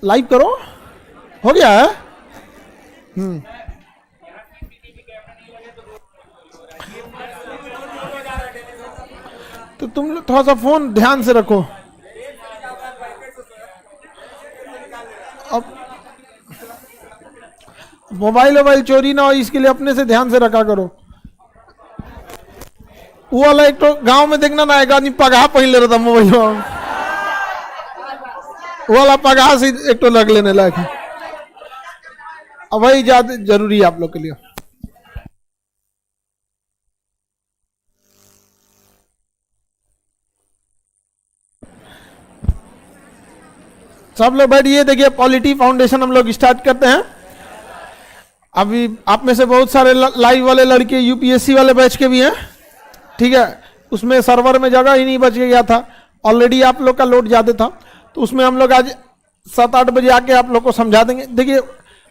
Live करो, हो गया है। तो तुम लोग थोड़ा सा फोन ध्यान से रखो। अब मोबाइल चोरी ना हो, इसके लिए अपने से ध्यान से रखा करो। वो वाला एक तो गांव में देखना ना, एक आदमी पगाह पहन ले रहा था मोबाइल में, वो वाला पगाह से एक तो लग लेने लायक है। अब वही ज्यादा जरूरी है आप लोग के लिए। सब लोग बैठिए, देखिए पॉलिटी फाउंडेशन हम लोग स्टार्ट करते हैं। अभी आप में से बहुत सारे लाइव वाले लड़के यूपीएससी वाले बैच के भी हैं, ठीक है। उसमें सर्वर में जगह ही नहीं बच गया था, ऑलरेडी आप लोग का लोड ज्यादा था, तो उसमें हम लोग आज 7-8 बजे आके आप लोग को समझा देंगे। देखिए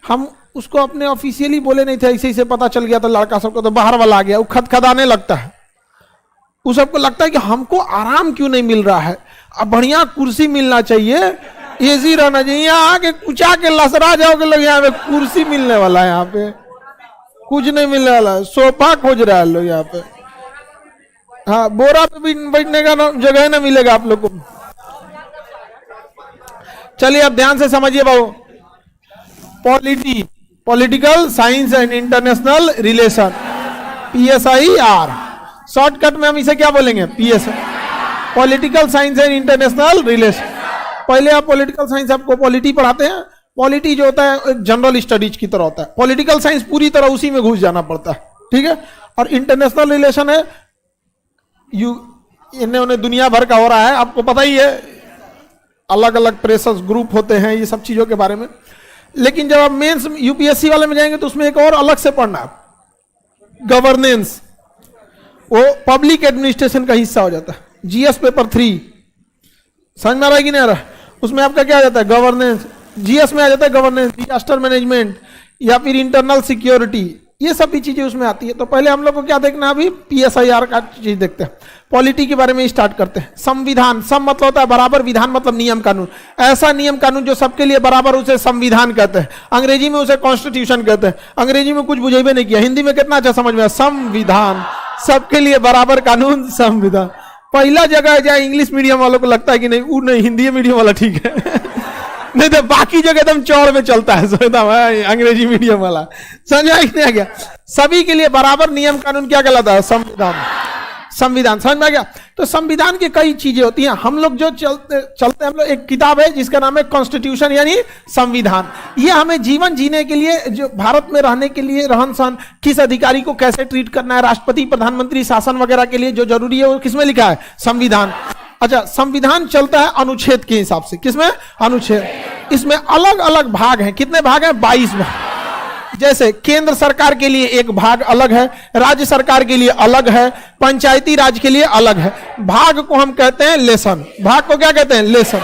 हम उसको अपने ऑफिशियली बोले नहीं थे, ऐसे ही से पता चल गया था लड़का सबको, तो बाहर वाला आ गया, वो खदखदाने लगता है। उस सबको लगता है कि हमको आराम क्यों नहीं मिल रहा है, अब बढ़िया कुर्सी मिलना चाहिए, एसी रहना चाहिए। यहाँ आके कुचा के लसरा जाओगे लोग, यहाँ पे कुर्सी मिलने वाला है, यहाँ पे कुछ नहीं मिलने वाला है, सोफा खोज रहा है लोग यहाँ पे। हाँ, बोरा पे भी बैठने का जगह ना मिलेगा आप लोग को। चलिए अब ध्यान से समझिए बाबू, political science and international relation, PSIR, shortcut में हम इसे क्या बोलेंगे, PSI, political science and international relation. पहले आप पॉलिटिकल साइंस आपको पॉलिटी पढ़ाते हैं। पॉलिटी जो होता है एक जनरल स्टडीज की तरह होता है, पॉलिटिकल साइंस पूरी तरह उसी में घुस जाना पड़ता है, ठीक है। और इंटरनेशनल रिलेशन है इन्हें उन्हें दुनिया भर का हो रहा है, आपको पता ही है, अलग अलग प्रेशर्स ग्रुप होते हैं, ये सब चीजों के बारे में। लेकिन जब आप मेंस यूपीएससी वाले में जाएंगे तो उसमें एक और अलग से पढ़ना, गवर्नेंस, वो पब्लिक एडमिनिस्ट्रेशन का हिस्सा हो जाता है। जीएस पेपर 3 समझ में आ रहा है कि नहीं आ रहा है? उसमें आपका क्या आ जाता है, गवर्नेंस। जीएस में आ जाता है गवर्नेंस, डिजास्टर मैनेजमेंट या फिर इंटरनल सिक्योरिटी, ये सब भी चीजें उसमें आती है। तो पहले हम लोग को क्या देखना है, अभी PSIR का चीज देखते हैं। पॉलिटी के बारे में स्टार्ट करते हैं। संविधान, सम मतलब होता है बराबर, विधान मतलब नियम कानून, ऐसा नियम कानून जो सबके लिए बराबर, उसे संविधान कहते हैं। अंग्रेजी में उसे कॉन्स्टिट्यूशन कहते हैं। अंग्रेजी में कुछ बुझेबे नहीं किया, हिंदी में कितना अच्छा समझ में, संविधान, सबके लिए बराबर कानून, संविधान। पहला जगह है जहाँ इंग्लिश मीडियम वालों को लगता है कि नहीं, वो नहीं, हिंदी मीडियम वाला ठीक है नहीं तो बाकी जगह एकदम चौड़ में चलता है अंग्रेजी मीडियम वाला। समझ में आ गया? सभी के लिए बराबर नियम कानून क्या कहलाता है, संविधान। संविधान समझ में आ गया? तो संविधान की कई चीजें होती हैं। हम लोग जो चलते हम लोग, एक किताब है जिसका नाम है कॉन्स्टिट्यूशन यानी संविधान। ये हमें जीवन जीने के लिए, जो भारत में रहने के लिए, रहन सहन, किस अधिकारी को कैसे ट्रीट करना है, राष्ट्रपति प्रधानमंत्री शासन वगैरह के लिए जो जरूरी है वो किसमें लिखा है, संविधान। अच्छा, संविधान चलता है अनुच्छेद के हिसाब से, किसमें, अनुच्छेद। इसमें अलग अलग भाग हैं, कितने भाग हैं, 22 भाग। जैसे केंद्र सरकार के लिए एक भाग अलग है, राज्य सरकार के लिए अलग है, पंचायती राज के लिए अलग है। भाग को हम कहते हैं लेसन। भाग को क्या कहते हैं, लेसन।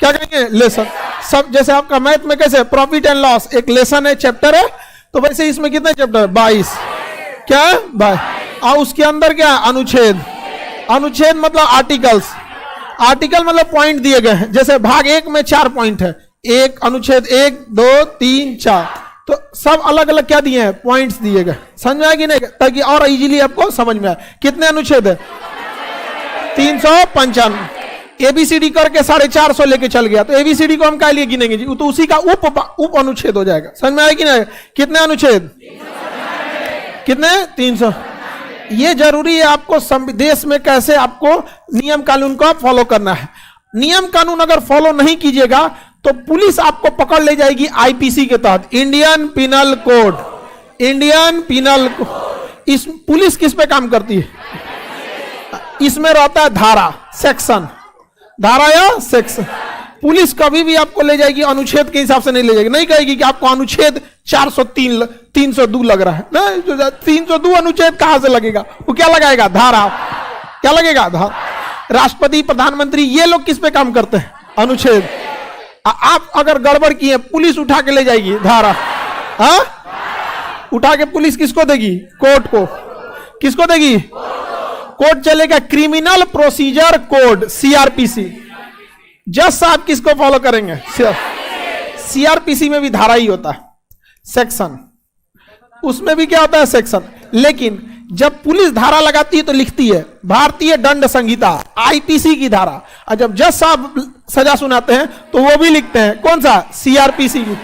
क्या कहेंगे, लेसन। सब जैसे आपका मैथ में कैसे प्रॉफिट एंड लॉस एक लेसन है, चैप्टर है, तो वैसे इसमें कितने चैप्टर, 22। क्या है, 22। और उसके अंदर क्या, अनुच्छेद। अनुच्छेद मतलब आर्टिकल्स। आर्टिकल मतलब पॉइंट दिए गए हैं। जैसे भाग 1 में 4 पॉइंट है, एक अनुच्छेद 1, 2, 3, 4, तो सब अलग अलग क्या दिए हैं, पॉइंट्स दिए गए। समझ में आया कि नहीं, ताकि और इजीली आपको समझ में आए। कितने अनुच्छेद है, 355। ABCD करके 450 लेके चल गया, तो ABCD को हम क्या लिए गिनेंगे जी, तो उसी का उप अनुच्छेद हो जाएगा। समझ में आया कि नहीं? कितने अनुच्छेद, कितने, 300। ये जरूरी है आपको देश में कैसे आपको नियम कानून को फॉलो करना है। नियम कानून अगर फॉलो नहीं कीजिएगा तो पुलिस आपको पकड़ ले जाएगी IPC के तहत, Indian penal code. Indian penal code. इस पुलिस किस पे काम करती है, इसमें रहता है धारा, सेक्शन, धारा या सेक्शन। पुलिस कभी भी आपको ले जाएगी अनुच्छेद के हिसाब से नहीं ले जाएगी, नहीं कहेगी कि आपको अनुच्छेद 403 302 लग रहा है ना, 302 अनुच्छेद कहां से लगेगा, वो क्या लगाएगा, धारा। क्या लगेगा, धारा। राष्ट्रपति प्रधानमंत्री ये लोग किस पे काम करते हैं, अनुच्छेद। आप अगर गड़बड़ किए पुलिस उठा के ले जाएगी, धारा। हाँ, उठा के पुलिस किसको देगी, कोर्ट को। किसको देगी, कोर्ट चलेगा, क्रिमिनल प्रोसीजर कोड, CRPC। जज साहब किसको फॉलो करेंगे, सीआरपीसी में भी धारा ही होता है, सेक्शन, उसमें भी क्या होता है, सेक्शन। लेकिन जब पुलिस धारा लगाती है तो लिखती है भारतीय दंड संहिता, आईपीसी की धारा, और जब जज साहब सजा सुनाते हैं तो वो भी लिखते हैं कौन सा, सीआरपीसी की।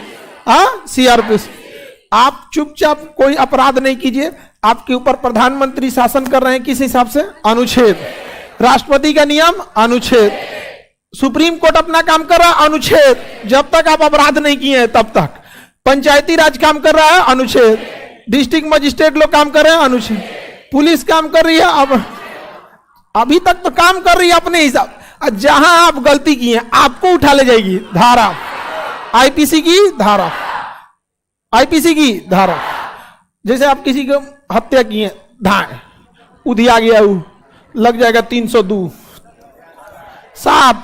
हाँ, सीआरपीसी। आप चुपचाप कोई अपराध नहीं कीजिए, आपके ऊपर प्रधानमंत्री शासन कर रहे हैं किस हिसाब से, अनुच्छेद, राष्ट्रपति का नियम अनुच्छेद, सुप्रीम कोर्ट अपना काम कर रहा है अनुच्छेद, जब तक आप अपराध नहीं किए हैं तब तक, पंचायती राज काम कर रहा है अनुच्छेद, डिस्ट्रिक्ट मजिस्ट्रेट लोग काम कर रहे हैं अनुच्छेद, पुलिस काम कर रही है, अब अभी तक तो काम कर रही है अपने हिसाब, जहां आप गलती की है आपको उठा ले जाएगी धारा, आईपीसी की धारा, आईपीसी की धारा। जैसे आप किसी को हत्या की है, धाए उधिया गया, लग जाएगा 302, साहब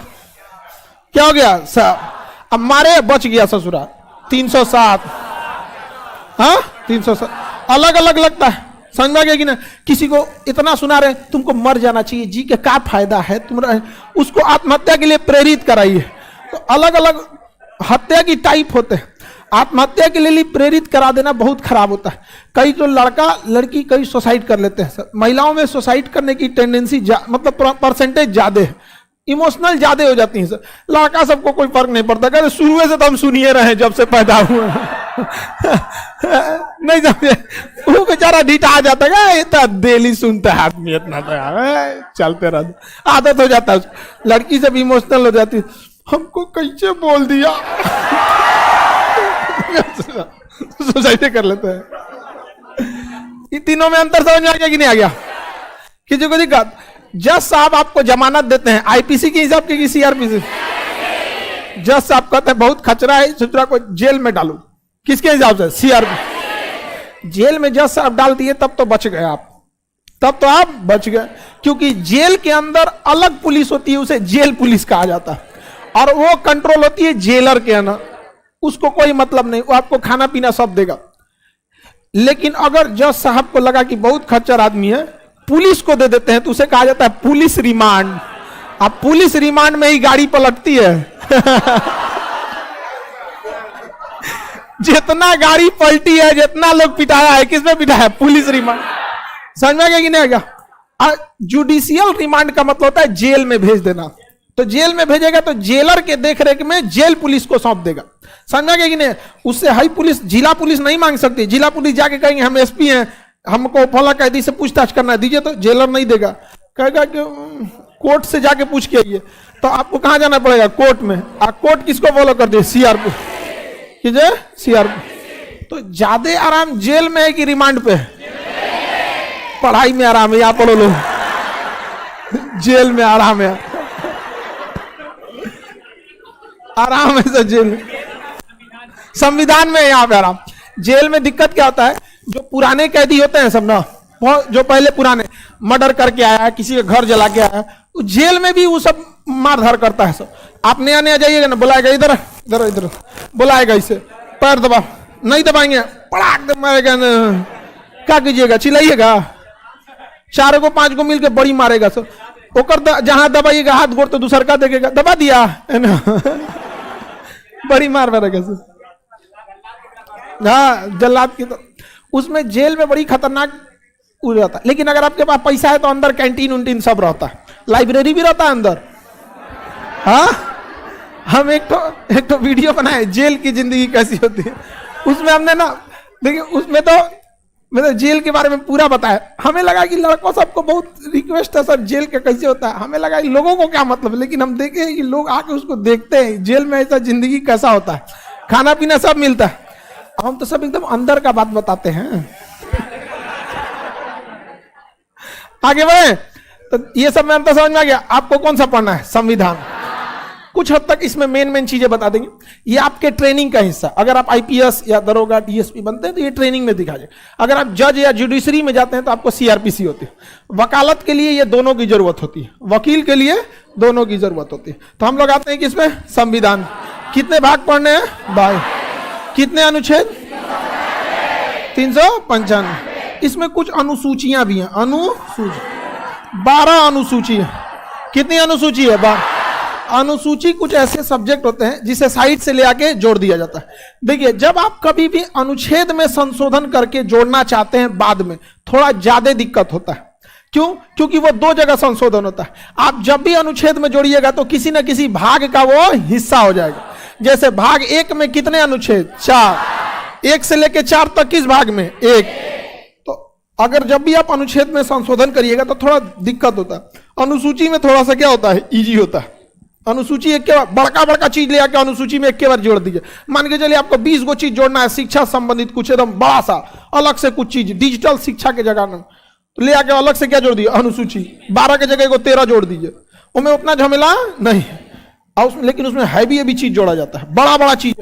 क्या हो गया साहब, अब मारे बच गया ससुरा 307, हाँ 307, अलग अलग लगता है, समझ में गया कि ना। किसी को इतना सुना रहे तुमको मर जाना चाहिए, जी के क्या फायदा है, तुम उसको आत्महत्या के लिए प्रेरित कराइए। तो अलग अलग हत्या की टाइप होते हैं, आत्महत्या के लिए प्रेरित करा देना बहुत खराब होता है। कई जो लड़का लड़की कई सुसाइड कर लेते हैं सर, महिलाओं में सुसाइड करने की टेंडेंसी मतलब परसेंटेज ज्यादा है, इमोशनल ज्यादा हो जाती है सर। लड़का सबको कोई फर्क नहीं पड़ता, कहते शुरू से तो हम सुनिए रहे जब से पैदा हुए नहीं समझे, वो बेचारा ढीठा आ जाता है, इतना डेली सुनता है आदमी, इतना चलते रहता, आदत हो जाता है। लड़की सब इमोशनल हो जाती है, हमको कैसे बोल दिया सोसाइटी कर लेते हैं। ये तीनों में अंतर समझ में आ गया कि नहीं आ गया, किसी को दिक्कत। जज साहब आपको जमानत देते हैं आईपीसी के हिसाब की सीआरपीसी, जज साहब कहते हैं बहुत खचरा है, सुचरा को जेल में डालो, किसके हिसाब से, सीआरपी। जेल में जज साहब डाल दिए तब तो बच गए आप, तब तो आप बच गए, क्योंकि जेल के अंदर अलग पुलिस होती है, उसे जेल पुलिस कहा जाता है, और वो कंट्रोल होती है जेलर के अंदर, उसको कोई मतलब नहीं, वो आपको खाना पीना सब देगा। लेकिन अगर जज साहब को लगा कि बहुत खच्चर आदमी है, पुलिस को दे देते हैं, तो उसे कहा जाता है पुलिस रिमांड। अब पुलिस रिमांड में ही गाड़ी पलटती है जितना गाड़ी पलटी है, जितना लोग पिटाया है, किसमें पिटाया है, पुलिस रिमांड। समझ में आ गया कि नहीं आ गया। जुडिशियल रिमांड का मतलब होता है जेल में भेज देना, तो जेल में भेजेगा तो जेलर के देखरेख में जेल पुलिस को सौंप देगा। समझ में आ गया कि नहीं। उससे हाई पुलिस, जिला पुलिस नहीं मांग सकती, जिला पुलिस जाके कहेंगे हम एसपी हैं, हमको फला कैदी से पूछताछ करना है, दीजिए, तो जेलर नहीं देगा, कहेगा कि कोर्ट से जाके पूछ के आइए। तो आपको कहां जाना पड़ेगा, कोर्ट में। कोर्ट किसको फॉलो कर दिए, सीआरपी, सीआरपी। तो ज्यादा आराम जेल में है कि रिमांड पे है, पढ़ाई में आराम है, यहां पढ़ो लो, जेल में आराम है, आराम है सर जेल में, संविधान में यहां पे आराम। जेल में दिक्कत क्या होता है, जो पुराने कैदी होते हैं सब ना, जो पहले पुराने मर्डर करके आया है, किसी के घर जला के आया है, तो जेल में भी वो सब मारधार करता है सब। आप नया नया जाइएगा ना, बुलाएगा इधर इधर इधर, बुलाएगा इसे, पैर दबा, नहीं दबाएंगे पड़ाक दे मारेगा ना, क्या कीजिएगा, चिल्लाइएगा, 4 को 5 को मिलकर बड़ी मारेगा सब। ओकर जहां दबाइएगा हाथ गोड़ तो दूसर का देखेगा, दबा दिया है ना बड़ी मार मारेगा सब। हाँ, जल्लाद की तो उसमें जेल में बड़ी खतरनाक रहता है। लेकिन अगर आपके पास पैसा है तो अंदर कैंटीन उंटीन सब रहता है, लाइब्रेरी भी रहता है अंदर। हाँ, हम एक तो वीडियो बनाए जेल की जिंदगी कैसी होती है, उसमें हमने ना देखिए, उसमें तो मतलब जेल के बारे में पूरा बताया। हमें लगा कि लड़कों सबको बहुत रिक्वेस्ट है सर जेल का कैसे होता है, हमें लगा कि लोगों को क्या मतलब, लेकिन हम देखे कि लोग आके उसको देखते हैं, जेल में ऐसा जिंदगी कैसा होता है, खाना पीना सब मिलता है। हम तो सब एकदम अंदर का बात बताते हैं। आगे बढ़े, तो ये सब में अंतर समझ में आ गया। आपको कौन सा पढ़ना है, संविधान। कुछ हद तक इसमें मेन चीजें बता देंगे, ये आपके ट्रेनिंग का हिस्सा। अगर आप आईपीएस या दरोगा डीएसपी बनते हैं तो ये ट्रेनिंग में दिखा जाए। अगर आप जज या जुडिशरी में जाते हैं तो आपको सीआरपीसी होती है। वकालत के लिए ये दोनों की जरूरत होती है, वकील के लिए दोनों की जरूरत होती है। तो हम लोग आते हैं किसमें, संविधान। कितने भाग पढ़ने हैं, 22। कितने अनुच्छेद, 395। इसमें कुछ अनुसूचियां भी हैं, अनुसूची 12 अनुसूची है। कितनी अनुसूची है, 12। अनुसूची कुछ ऐसे सब्जेक्ट होते हैं जिसे साइड से ले आके जोड़ दिया जाता है। देखिए, जब आप कभी भी अनुच्छेद में संशोधन करके जोड़ना चाहते हैं बाद में थोड़ा ज्यादा दिक्कत होता है। क्यों? क्योंकि वो दो जगह संशोधन होता है। आप जब भी अनुच्छेद में जोड़िएगा तो किसी ना किसी भाग का वो हिस्सा हो जाएगा। जैसे भाग 1 में कितने अनुच्छेद? 4। 1 से लेके 4 तक किस भाग में? 1। तो अगर जब भी आप अनुच्छेद में संशोधन करिएगा तो थोड़ा दिक्कत होता है। अनुसूची में थोड़ा सा क्या होता है? इजी होता है। अनुसूची एक के बड़का बड़का चीज ले आके अनुसूची में एक के बार जोड़ दीजिए। मान के चलिए आपको 20 गो चीज जोड़ना है, शिक्षा संबंधित कुछ एकदम बड़ा सा अलग से कुछ चीज, डिजिटल शिक्षा के जगह में, तो ले आके अलग से क्या जोड़ दिए? अनुसूची। 12 के जगह को 13 जोड़ दीजिए, उसमें उतना झमेला नहीं और उसमें, लेकिन उसमें हैवी चीज जोड़ा जाता है, बड़ा बड़ा चीज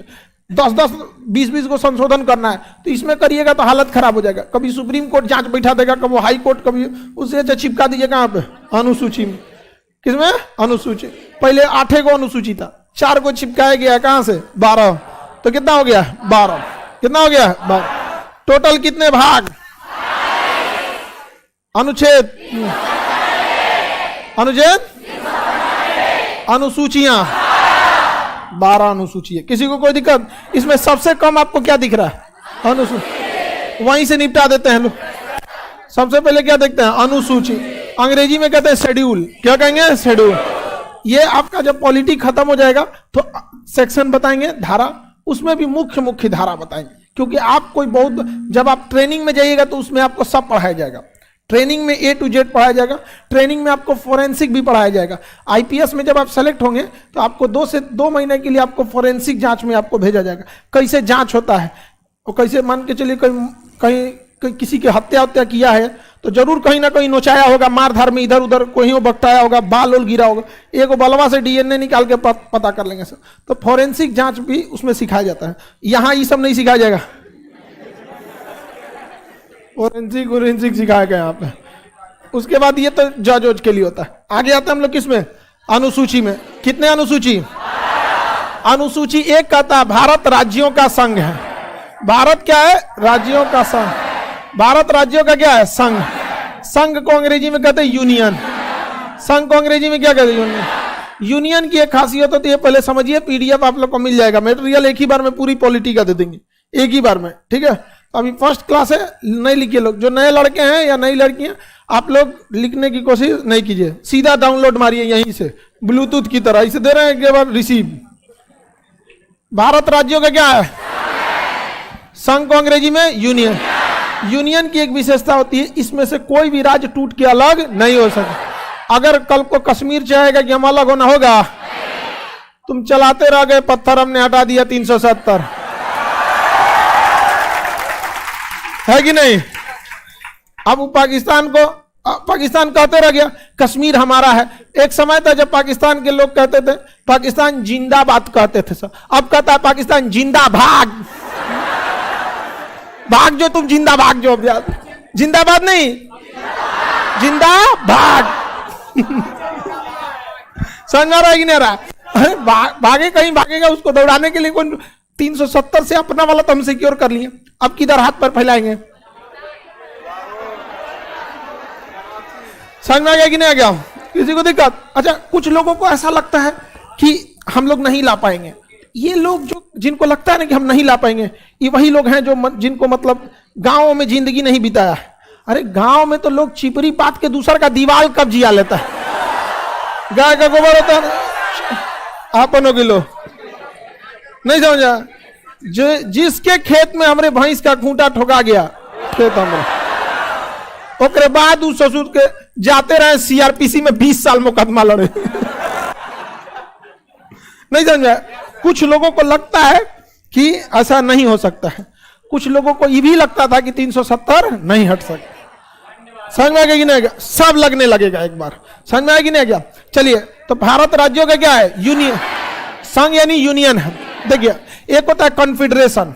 10-10 20-20 को संशोधन करना है, तो इसमें करिएगा तो हालत खराब हो जाएगा। कभी सुप्रीम कोर्ट जांच बैठा देगा, कभी हाई कोर्ट, कभी उससे अच्छा चिपका दीजिए कहां पे? अनुसूची में। किसमें? अनुसूची। पहले 8 को अनुसूची था, 4 को चिपकाया गया, कहां से? 12। तो कितना हो गया? 12। कितना हो गया? 12। टोटल कितने भाग? अनुच्छेद अनुसूचियां 12 अनुसूची है। किसी को कोई दिक्कत? इसमें सबसे कम आपको क्या दिख रहा है? अनुसूची। वहीं से निपटा देते हैं लोग। सबसे पहले क्या देखते हैं? अनुसूची। अंग्रेजी में कहते हैं शेड्यूल। क्या कहेंगे? शेड्यूल। ये आपका जब पॉलिटी खत्म हो जाएगा तो सेक्शन बताएंगे, धारा, उसमें भी मुख्य धारा बताएंगे। क्योंकि आप कोई बहुत, जब आप ट्रेनिंग में जाइएगा तो उसमें आपको सब पढ़ाया जाएगा। ट्रेनिंग में A to Z पढ़ाया जाएगा। ट्रेनिंग में आपको फोरेंसिक भी पढ़ाया जाएगा। आईपीएस में जब आप सेलेक्ट होंगे तो आपको 2 से 2 महीने के लिए आपको फोरेंसिक जांच में आपको भेजा जाएगा। कैसे जांच होता है और कैसे, मान के चलिए कहीं किसी की हत्या किया है तो जरूर कहीं ना कहीं नोचाया होगा, मारधार में इधर उधर कोई बकटाया होगा, बाल ओल गिरा होगा, एक बलवा से डीएनए निकाल के पता कर लेंगे सर। तो फोरेंसिक जांच भी उसमें सिखाया जाता है। यहाँ ये सब नहीं सिखाया जाएगा। फोरेंसिक सिखाया गया यहाँ पे। उसके बाद ये तो जज के लिए होता है। आगे आते हैं हम लोग किसमें? अनुसूची में। कितने अनुसूची? अनुसूची 1 कहता है भारत राज्यों का संघ है। भारत क्या है? राज्यों का संघ। भारत राज्यों का क्या है? संघ। संघ को अंग्रेजी में कहते हैं यूनियन। संघ को अंग्रेजी में क्या कहते हैं? यूनियन। यूनियन की एक खासियत होती है, पहले समझिए, पीडीएफ आप लोग को मिल जाएगा। मटेरियल एक ही बार में पूरी पॉलिटी का दे देंगे, एक ही बार में, ठीक है। अभी फर्स्ट क्लास है, नहीं लिखिए लोग। जो नए लड़के हैं या नई लड़कियां, आप लोग लिखने की कोशिश नहीं कीजिए, सीधा डाउनलोड मारिए यहीं से, ब्लूटूथ की तरह। इसे दे रहे हैं के बाद रिसीव। भारत राज्यों का क्या है? संघ को अंग्रेजी में यूनियन। यूनियन की एक विशेषता होती है, इसमें से कोई भी राज्य टूट के अलग नहीं हो सकता। अगर कल को कश्मीर चाहेगा कि हम अलग होना होगा, तुम चलाते रह गए पत्थर, हमने हटा दिया 370, है कि नहीं? अब वो पाकिस्तान कहते रह गया कश्मीर हमारा है। एक समय था जब पाकिस्तान के लोग कहते थे पाकिस्तान जिंदाबाद कहते थे सर। अब कहता है पाकिस्तान जिंदा भाग। भाग जो तुम, जिंदा भाग जो। जिंदाबाद नहीं, जिंदा भाग। समझ आ रहा है कि नहीं आ रहा? भागे कहीं भागेगा, उसको दौड़ाने के लिए कौन? 370 से अपना वाला तो हम सिक्योर कर लिए, अब किधर हाथ पर फैलाएंगे? समझ में आ गया कि नहीं आ गया? किसी को दिक्कत? अच्छा, कुछ लोगों को ऐसा लगता है कि हम लोग नहीं ला पाएंगे। ये लोग जो, जिनको लगता है ना कि हम नहीं ला पाएंगे, ये वही लोग हैं जो जिनको मतलब गांवों में जिंदगी नहीं बिताया है। अरे गांव में तो लोग चिपरी पात के दूसर का दीवार कब जिया लेता है। गाय का गोबर होता है, आपनों किलो नहीं समझा? जो जिसके खेत में हमरे भैंस का खूंटा ठोका गया, खेत हमारा, ओकरे बाद उस ससुर के जाते रहे सीआरपीसी में 20 साल मुकदमा लड़े। नहीं समझा? कुछ लोगों को लगता है कि ऐसा नहीं हो सकता है, कुछ लोगों को ये भी लगता था कि 370 नहीं हट सकता। समझ में आ गया कि नहीं आ गया? सब लगने लगेगा एक बार। समझ में आया कि नहीं आ गया? चलिए, तो भारत राज्यों का क्या है? यूनियन। संघ यानी यूनियन है। देखिए, एक होता है कॉन्फेडरेशन।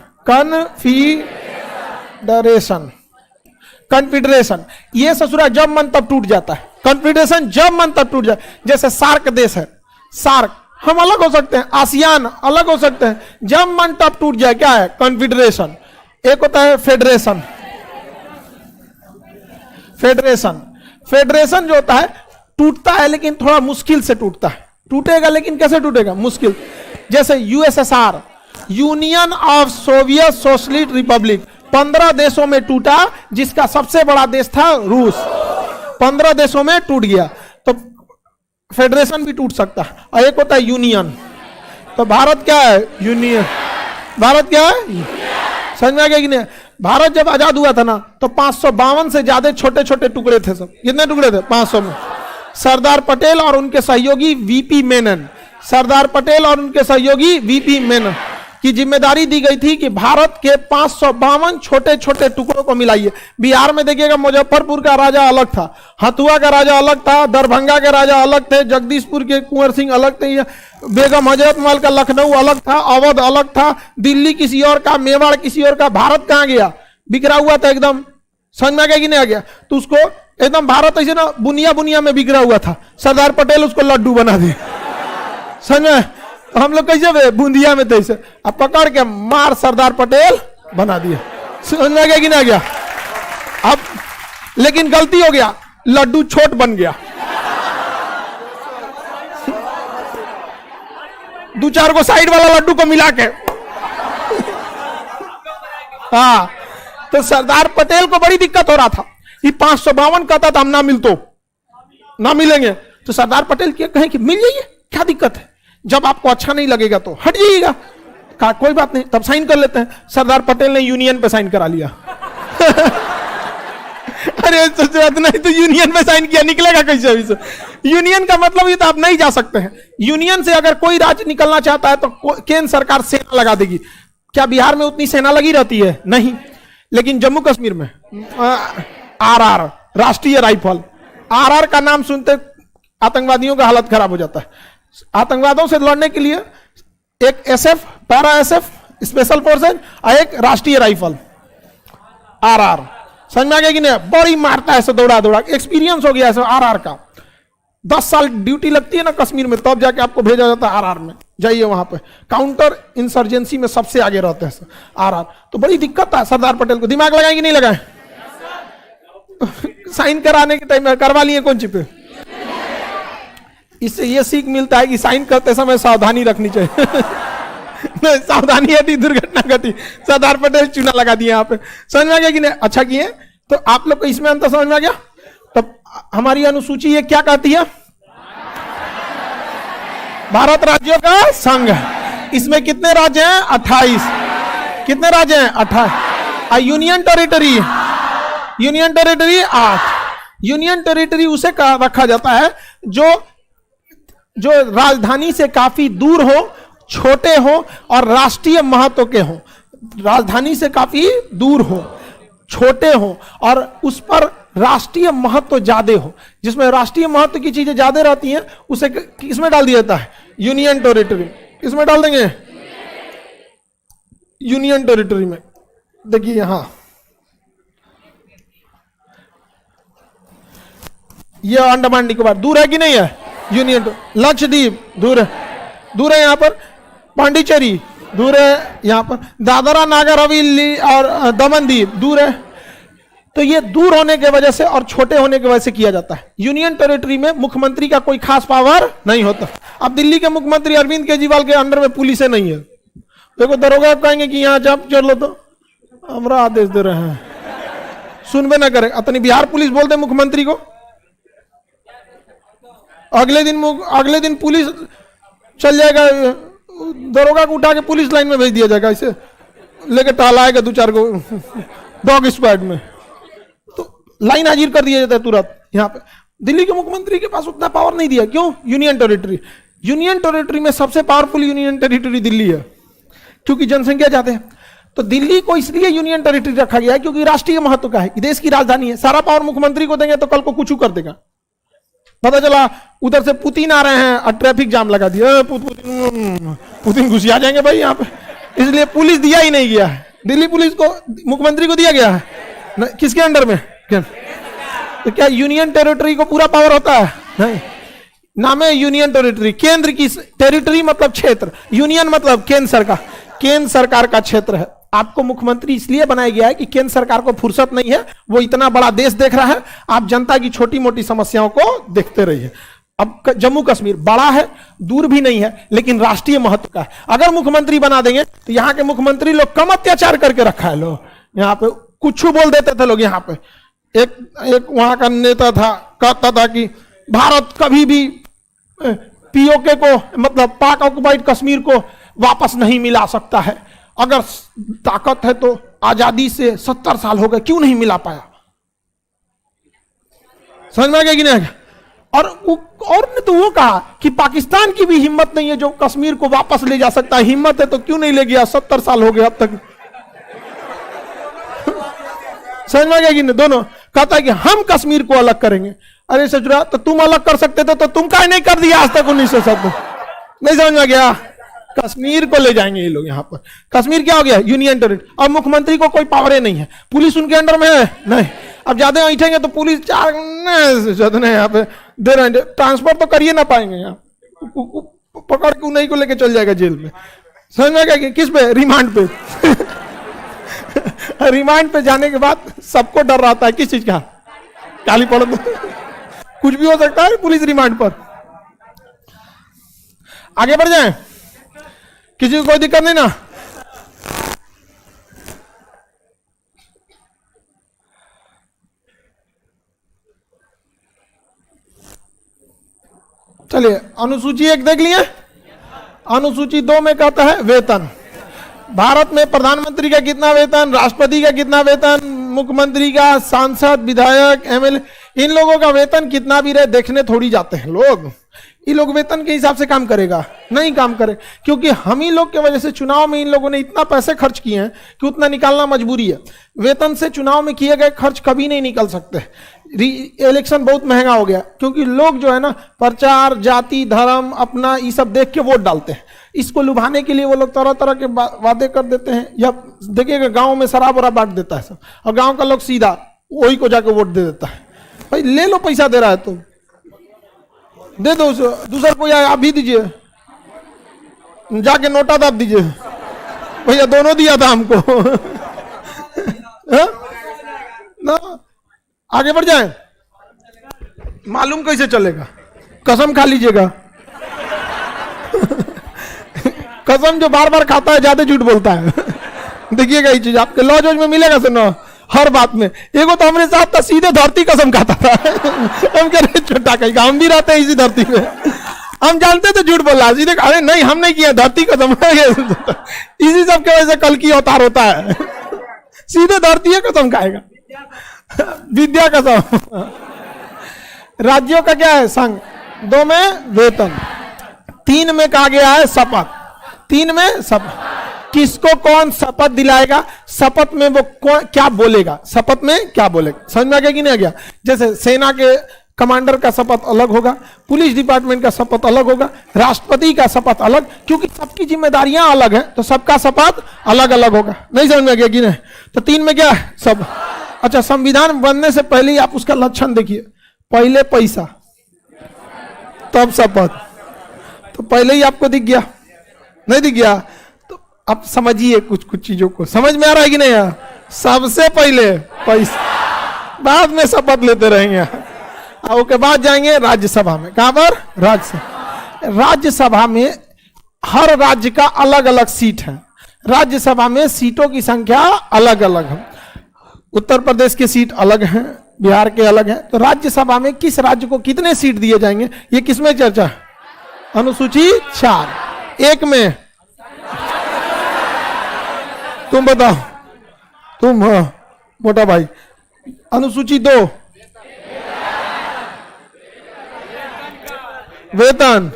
कॉन्फेडरेशन ये ससुरा जब मन तब टूट जाता है। कॉन्फेडरेशन जब मन तब टूट जाए। जैसे सार्क देश है, सार्क, हम अलग हो सकते हैं, आसियान अलग हो सकते हैं, जब मन तब टूट जाए, क्या है? कॉन्फेडरेशन। एक होता है फेडरेशन। फेडरेशन जो होता है, टूटता है लेकिन थोड़ा मुश्किल से टूटता है। टूटेगा, लेकिन कैसे टूटेगा? मुश्किल। जैसे USSR, union of Soviet socialist Republic, 15 देशों में टूटा, जिसका सबसे बड़ा देश था रूस। 15 देशों में टूट गया, तो फेडरेशन भी टूट सकता है। और एक होता है यूनियन। तो भारत क्या है? यूनियन। भारत क्या है? समझ में आ गया कि नहीं? भारत जब आजाद हुआ था ना, तो 552 से ज्यादा छोटे छोटे टुकड़े थे। सब कितने टुकड़े थे? 500 में। सरदार पटेल और उनके सहयोगी वीपी मेनन, सरदार पटेल और उनके सहयोगी वीपी मेनन की जिम्मेदारी दी गई थी कि भारत के 552 छोटे छोटे टुकड़ों को मिलाइए। बिहार में देखिएगा, मुजफ्फरपुर का राजा अलग था, हथुआ का राजा अलग था, दरभंगा के राजा अलग थे, जगदीशपुर के कुंवर सिंह अलग थे, बेगम हजरतमहल का लखनऊ अलग था, अवध अलग था, दिल्ली किसी और का, मेवाड़ किसी और का। भारत कहां गया? बिखरा हुआ था एकदम। समझ में आ गया कि नहीं आ गया? तो उसको एकदम भारत ऐसे ना बुनिया बुनिया में बिखरा हुआ था। सरदार पटेल उसको लड्डू बना दिए। समझ में? हम लोग कैसे बूंदिया में थे, अब पकड़ के मार सरदार पटेल बना दिया। समझ में आ गया कि नहीं आ गया? अब लेकिन गलती हो गया, लड्डू छोट बन गया। 2-4 को साइड वाला लड्डू को मिला के, हाँ। तो सरदार पटेल को बड़ी दिक्कत हो रहा था। ये 552 कहता था हम ना ना मिलेंगे। तो सरदार पटेल क्या कहें कि मिल जाइए, क्या दिक्कत है? जब आपको अच्छा नहीं लगेगा तो हट जाइएगा। कहा कोई बात नहीं, तब साइन कर लेते हैं। सरदार पटेल ने यूनियन पे साइन करा लिया। अरे नहीं तो यूनियन पे साइन किया, निकलेगा कैसे अभी से? यूनियन का मतलब ये तो आप नहीं जा सकते हैं। यूनियन से अगर कोई राज्य निकलना चाहता है तो केंद्र सरकार सेना लगा देगी। क्या बिहार में उतनी सेना लगी रहती है? नहीं। लेकिन जम्मू कश्मीर में आरआर, राष्ट्रीय राइफल, आरआर का नाम सुनते आतंकवादियों का हालत खराब हो जाता है। आतंकवादों से लड़ने के लिए एक SF, para SF, special forces और एक राष्ट्रीय राइफल आरआर। समझ में आ गया कि नहीं? बड़ी मारता है ऐसे दौड़ा दौड़ा, एक्सपीरियंस हो गया ऐसे आरआर का। 10 साल ड्यूटी लगती है ना कश्मीर में, तब जाके आपको भेजा जाता है आरआर में। जाइए वहां पे, काउंटर इंसर्जेंसी में सबसे आगे रहते हैं आरआर। तो बड़ी दिक्कत है सरदार पटेल को। दिमाग लगाएंगे नहीं लगाए? साइन कराने के टाइम में करवा लिए कौन सी पे? इससे ये सीख मिलता है कि साइन करते समय सावधानी रखनी चाहिए। सावधानी हटी, दुर्घटना घटी। सरदार पटेल चूना लगा दिए यहाँ पे। समझ में आ गया कि नहीं? अच्छा किए। तो आप लोग को इसमें अंतर समझ में आ गया? तब हमारी अनुसूची ये क्या कहती है? भारत राज्यों का संघ। इसमें कितने राज्य हैं? 28। कितने राज्य हैं? 28। Union territory, union territory 8। Union territory उसे रखा जाता है जो राजधानी से काफी दूर हो, छोटे हो और राष्ट्रीय महत्व के हो। राजधानी से काफी दूर हो, छोटे हो और उस पर राष्ट्रीय महत्व ज्यादा हो। जिसमें राष्ट्रीय महत्व की चीजें ज्यादा रहती हैं उसे किसमें डाल दिया जाता है? Union territory. किसमें डाल देंगे? यूनियन टेरिटरी में। देखिए यहां यह अंडमान निकोबार दूर है कि नहीं है? यूनियन। लक्षद्वीप दूर है, दूर है। यहां पर पांडिचेरी दूर है, यहां पर दादरा नागर हवेली और दमन दीव दूर है। तो ये दूर होने की वजह से और छोटे होने की वजह से किया जाता है। यूनियन टेरिटरी में मुख्यमंत्री का कोई खास पावर नहीं होता। अब दिल्ली के मुख्यमंत्री अरविंद केजरीवाल के अंडर में पुलिस नहीं है। देखो दरोगा कहेंगे कि यहां जब चल लो तो हमरा आदेश दे रहे हैं, सुनबे ना करे। अपनी बिहार पुलिस बोल दे मुख्यमंत्री को, अगले दिन पुलिस चल जाएगा, दरोगा को उठा के पुलिस लाइन में भेज दिया जाएगा, ऐसे लेके टहलाएगा 2-4 को डॉग स्क्वाड में, तो लाइन हाजिर कर दिया जाता है तुरंत। यहाँ पे दिल्ली के मुख्यमंत्री के पास उतना पावर नहीं दिया। क्यों? Union territory. यूनियन टेरिटरी में सबसे पावरफुल यूनियन टेरिटरी दिल्ली है, क्योंकि जनसंख्या ज्यादा है। तो दिल्ली को इसलिए यूनियन टेरिटरी रखा गया है क्योंकि राष्ट्रीय महत्व का है, देश की राजधानी है। सारा पावर मुख्यमंत्री को देंगे तो कल को कुछ कर देगा। पता चला उधर से पुतिन आ रहे हैं और ट्रैफिक जाम लगा दिया, पुतिन घुसी आ जाएंगे भाई यहाँ पे। इसलिए पुलिस दिया ही नहीं गया है। दिल्ली पुलिस को मुख्यमंत्री को दिया गया है। किसके अंडर में? तो क्या यूनियन टेरिटरी को पूरा पावर होता है? नहीं। नाम है यूनियन टेरिटरी। केंद्र की टेरिटरी मतलब क्षेत्र, यूनियन मतलब केंद्र सरकार। केंद्र सरकार का क्षेत्र है। आपको मुख्यमंत्री इसलिए बनाया गया है कि केंद्र सरकार को फुर्सत नहीं है, वो इतना बड़ा देश देख रहा है, आप जनता की छोटी मोटी समस्याओं को देखते रहिए। अब जम्मू कश्मीर बड़ा है, दूर भी नहीं है, लेकिन राष्ट्रीय महत्व का है। अगर मुख्यमंत्री बना देंगे तो यहाँ के मुख्यमंत्री लोग कम अत्याचार करके रखा है। लोग यहाँ पे कुछ बोल देते थे लोग। यहाँ पे एक वहां का नेता था, कहता था कि भारत कभी भी पीओके को, मतलब पाक ऑक्युपाइड कश्मीर को वापस नहीं मिला सकता है। अगर ताकत है तो आजादी से 70 साल हो गए, क्यों नहीं मिला पाया? समझ में आ गया कि नहीं? और ने तो वो कहा कि पाकिस्तान की भी हिम्मत नहीं है जो कश्मीर को वापस ले जा सकता है। हिम्मत है तो क्यों नहीं ले गया? 70 साल हो गए अब तक। समझ में आ गया कि नहीं? दोनों कहता है कि हम कश्मीर को अलग करेंगे। अरे सचुरा, तो तुम अलग कर सकते थे तो तुम काहे नहीं कर दिया आज तक 1970? नहीं समझ में गया? कश्मीर को ले जाएंगे ये लोग। यहाँ पर कश्मीर क्या हो गया? Union territory. अब मुख्यमंत्री को कोई पावरें नहीं है, पुलिस उनके अंडर में है नहीं। अब ज्यादा ऐठेंगे तो पुलिस चार यहाँ पे दे रहे हैं, ट्रांसफर तो करिए ना पाएंगे। यहाँ पकड़ के उन्हीं को लेके चल जाएगा जेल में। समझ में गया? किस पे? रिमांड पे। रिमांड पे जाने के बाद सबको डर रहता है किस चीज का? काली पड़ कुछ भी हो सकता है पुलिस रिमांड पर। आगे बढ़ जाएं, किसी को कोई दिक्कत नहीं ना? चलिए, अनुसूची 1 देख लिए। अनुसूची 2 में कहता है वेतन। भारत में प्रधानमंत्री का कितना वेतन, राष्ट्रपति का कितना वेतन, मुख्यमंत्री का, सांसद, विधायक, एमएलए, इन लोगों का वेतन कितना भी रहे देखने थोड़ी जाते हैं लोग। ये लोग वेतन के हिसाब से काम करेगा? नहीं काम करे, क्योंकि हम ही लोग के वजह से चुनाव में इन लोगों ने इतना पैसे खर्च किए हैं कि उतना निकालना मजबूरी है। वेतन से चुनाव में किए गए खर्च कभी नहीं निकल सकते। इलेक्शन बहुत महंगा हो गया, क्योंकि लोग जो है ना प्रचार, जाति, धर्म, अपना ये सब देख के वोट डालते हैं। इसको लुभाने के लिए वो लोग तरह तरह के वादे कर देते हैं। या देखिएगा गांव में शराब वराब बांट देता है सब, और गांव का लोग सीधा वही को जाके वोट दे देता है। भाई ले लो, पैसा दे रहा है तो दे दो, दूसरा कोई आप भी दीजिए, जाके नोटा दाब दीजिए। भैया दोनों दिया था हमको। ना आगे बढ़ जाए, मालूम कैसे चलेगा? कसम खा लीजिएगा। कसम जो बार बार खाता है ज्यादा झूठ बोलता है। देखिएगा ये चीज आपके लॉ जॉज में मिलेगा सुनो, हर बात में। एगो तो हमारे साथ था, सीधे धरती कसम खाता था। हम कह रहे छोटा कहीं, हम भी रहते हैं इसी धरती पे, हम जानते थे झूठ बोल रहा है। सीधे अरे नहीं हम नहीं किया, धरती कसम। इसी सब के वजह से कल की अवतार होता है। सीधे धरती कसम खाएगा। विद्या कसम। राज्यों का क्या है? संघ। 2 में वेतन। 3 में कहा गया है शपथ। 3 में शपथ। किसको कौन शपथ दिलाएगा? शपथ में वो क्या बोलेगा? शपथ में क्या बोलेगा? समझ में आ गया कि नहीं आ गया? जैसे सेना के कमांडर का शपथ अलग होगा, पुलिस डिपार्टमेंट का शपथ अलग होगा, राष्ट्रपति का शपथ अलग, क्योंकि सबकी जिम्मेदारियां अलग है तो सबका शपथ अलग अलग होगा। नहीं समझ में आ गया कि नहीं? तो 3 में क्या है? सब। अच्छा, संविधान बनने से पहले ही आप उसका लक्षण देखिए। पहले पैसा, तब शपथ। तो पहले ही आपको दिख गया? नहीं दिख गया? तो अब समझिए कुछ कुछ चीजों को। समझ में आ रहा है कि नहीं? सबसे पहले पैसा, बाद में शपथ लेते रहेंगे। और उसके बाद जाएंगे राज्यसभा में। कहां पर? राज्यसभा। राज्यसभा में हर राज्य का अलग अलग सीट है। राज्यसभा में सीटों की संख्या अलग अलग है। उत्तर प्रदेश की सीट अलग है, बिहार के अलग है। तो राज्यसभा में किस राज्य को कितने सीट दिए जाएंगे, ये किसमें चर्चा है? अनुसूची 4। 1 में तुम बताओ, तुम मोटा भाई। अनुसूची 2 वेतन।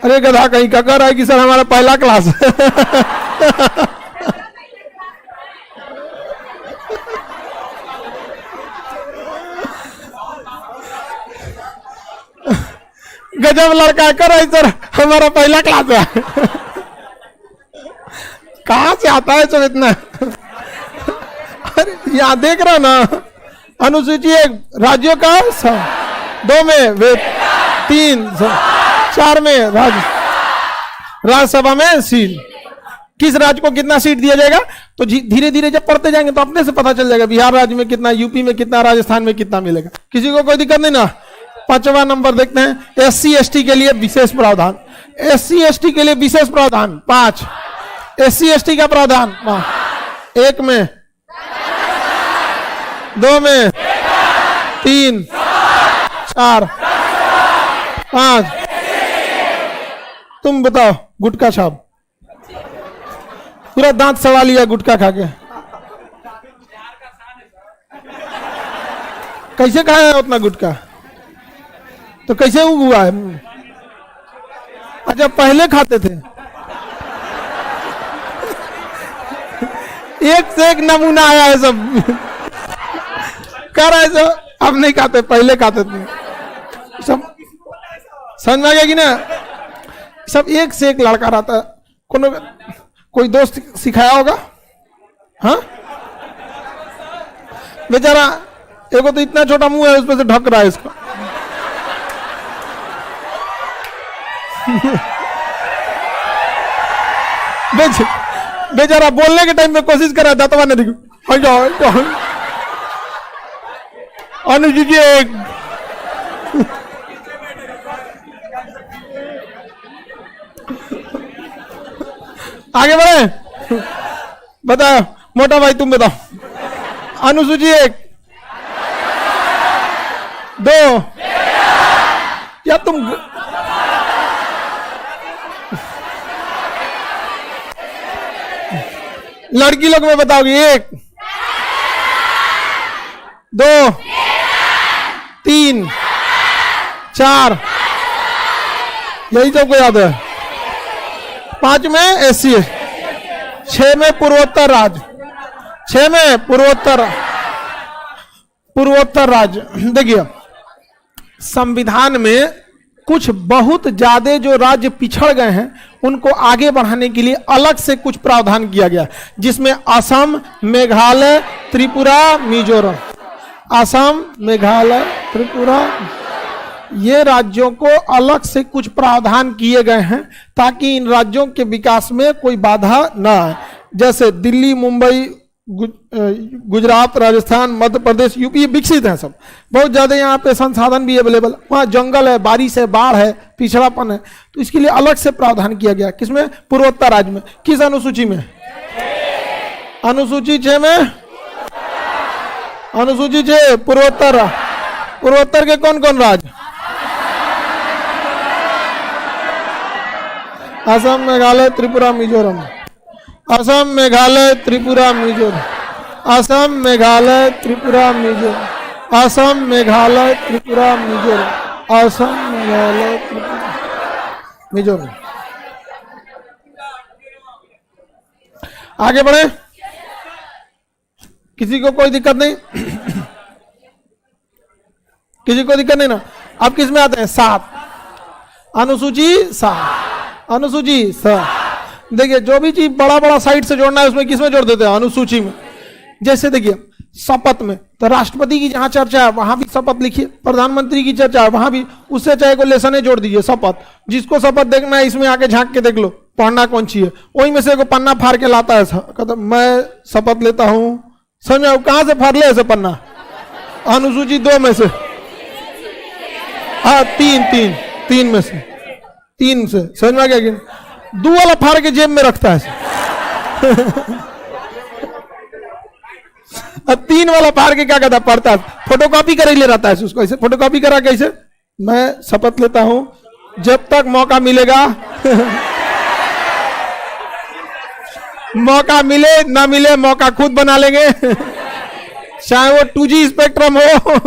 अरे गधा कहीं का कर रहा है कि सर हमारा पहला क्लास है। गजब लड़का कर रहा है सर, हमारा पहला क्लास है। कहां से आता है सब इतना? अरे यहां देख रहा ना, अनुसूची 1 राज्यों का 2 में वेतन, 3 4 में राज्यसभा में सीट। किस राज्य को कितना सीट दिया जाएगा? तो धीरे धीरे जब पढ़ते जाएंगे तो अपने से पता चल जाएगा। बिहार राज्य में कितना, यूपी में कितना, राजस्थान में कितना मिलेगा। किसी को कोई दिक्कत नहीं ना? पांचवा नंबर देखते हैं, SC ST के लिए विशेष प्रावधान। SC ST के लिए विशेष प्रावधान 5। SC ST का प्रावधान 1 में, 2 में, 3, 4, 5। तुम बताओ, गुटखा छाप, पूरा दांत सड़ा लिया गुटखा खा के। कैसे खाया है उतना गुटखा? तो कैसे हुआ है? अच्छा, पहले खाते थे। एक से एक नमूना आया है सब। कर रहे अब नहीं खाते, पहले खाते थे सब। समझ में आ गया कि ना? सब एक से एक लड़का रहता है। कोई दोस्त सिखाया होगा? हाँ, बेचारा एगो तो इतना छोटा मुंह है, उस पर से ढक रहा है इसका। बेचारा बोलने के टाइम में कोशिश कर रहा था, तो नहीं अनुजी जी एक आगे बढ़े। बताओ मोटा भाई, तुम बताओ। अनुसूची 1, 2 या तुम लड़की लोग में बताओगी? 1, 2, 3, 4, यही सबको याद है। 5 में SC, 6 में पूर्वोत्तर राज्य, 6 में पूर्वोत्तर राज्य। देखिए, संविधान में कुछ बहुत ज्यादा जो राज्य पिछड़ गए हैं उनको आगे बढ़ाने के लिए अलग से कुछ प्रावधान किया गया, जिसमें असम, मेघालय, त्रिपुरा, मिजोरम। असम, मेघालय, त्रिपुरा, ये राज्यों को अलग से कुछ प्रावधान किए गए हैं ताकि इन राज्यों के विकास में कोई बाधा न आए। जैसे दिल्ली, मुंबई, गुजरात, राजस्थान, मध्य प्रदेश, यूपी विकसित हैं सब, बहुत ज्यादा यहाँ पे संसाधन भी अवेलेबल। वहाँ जंगल है, बारिश है, बाढ़ है, पिछड़ापन है, तो इसके लिए अलग से प्रावधान किया गया। किसमें? पूर्वोत्तर राज्य में। किस अनुसूची में? अनुसूची 6 में। अनुसूची 6 पूर्वोत्तर। पूर्वोत्तर के कौन कौन राज्य? असम, मेघालय, त्रिपुरा, मिजोरम। असम, मेघालय, त्रिपुरा, मिजोरम। असम, मेघालय, त्रिपुरा, मिजोरम। असम, मेघालय, त्रिपुरा, मिजोरम। असम, मेघालय, त्रिपुरा, मिजोरम। आगे बढ़े। किसी को कोई दिक्कत नहीं? किसी को दिक्कत नहीं ना? अब किस में आते हैं? 7। अनुसूची 7। अनुसूची 7। देखिए, जो भी चीज बड़ा बड़ा साइड से जोड़ना है उसमें किसमें जोड़ देते हैं? अनुसूची में। जैसे देखिए, शपथ में तो राष्ट्रपति की जहां चर्चा है वहां भी शपथ लिखिए, प्रधानमंत्री की चर्चा है वहां भी, उससे चाहे को लेसन जोड़ दीजिए शपथ। जिसको शपथ देखना है इसमें आके झांक के देख लो, पढ़ना कौन सी है। वही में से को पन्ना फाड़ के लाता है, कहता मैं शपथ लेता हूं। समझ में? कहां से फाड़ ले ऐसे पन्ना? अनुसूची 2 में से। हाँ, 3 में से, 3 से। समझ में आ गया? 2 वाला फाड़ के जेब में रखता है। 3 वाला फाड़ के क्या कहता? पढ़ता है, फोटोकॉपी कर ले रहता है उसको। ऐसे फोटोकॉपी करा कैसे? मैं शपथ लेता हूं जब तक मौका मिलेगा। मौका मिले ना मिले, मौका खुद बना लेंगे। चाहे वो 2G स्पेक्ट्रम हो,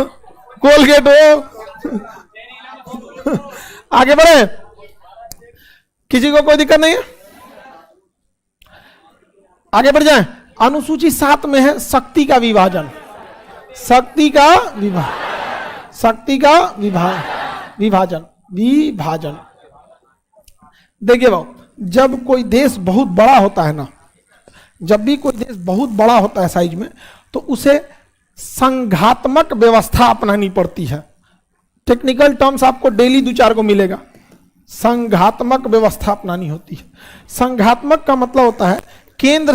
कोलगेट हो। आगे बढ़े। किसी को कोई दिक्कत नहीं है? आगे बढ़ जाए। अनुसूची 7 में है शक्ति का विभाजन। शक्ति का विभाजन। देखिए बाबू, जब कोई देश बहुत बड़ा होता है ना, जब भी कोई देश बहुत बड़ा होता है साइज में, तो उसे संघात्मक व्यवस्था अपनानी पड़ती है। टेक्निकल टर्म्स आपको डेली 2-4 को मिलेगा। संघात्मक व्यवस्था अपनानी होती है। संघात्मक का मतलब होता है केंद्र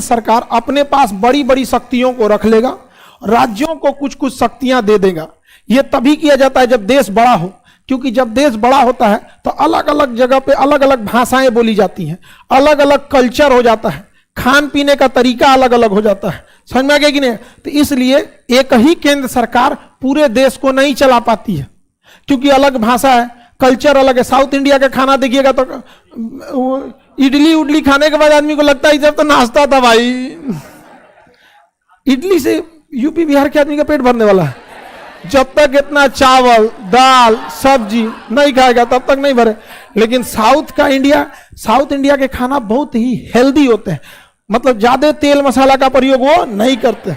सरकार अपने पास बड़ी बड़ी शक्तियों को रख लेगा, राज्यों को कुछ कुछ शक्तियां दे देगा। ये तभी किया जाता है जब देश बड़ा हो, क्योंकि जब देश बड़ा होता है तो अलग अलग जगह पे अलग अलग भाषाएं बोली जाती हैं, अलग अलग कल्चर हो जाता है, खान पीने का तरीका अलग अलग हो जाता है। समझ में आ गया कि नहीं? तो इसलिए एक ही केंद्र सरकार पूरे देश को नहीं चला पाती है, क्योंकि अलग भाषा है, कल्चर अलग है। साउथ इंडिया का खाना देखिएगा तो इडली उडली खाने के बाद आदमी को लगता है जब तो नाश्ता था भाई, इडली से यूपी बिहार के आदमी का पेट भरने वाला है। जब तक इतना चावल दाल सब्जी नहीं खाएगा तब तक नहीं भरे। लेकिन साउथ इंडिया के खाना बहुत ही हेल्दी होते हैं, मतलब ज्यादा तेल मसाला का प्रयोग वो नहीं करते।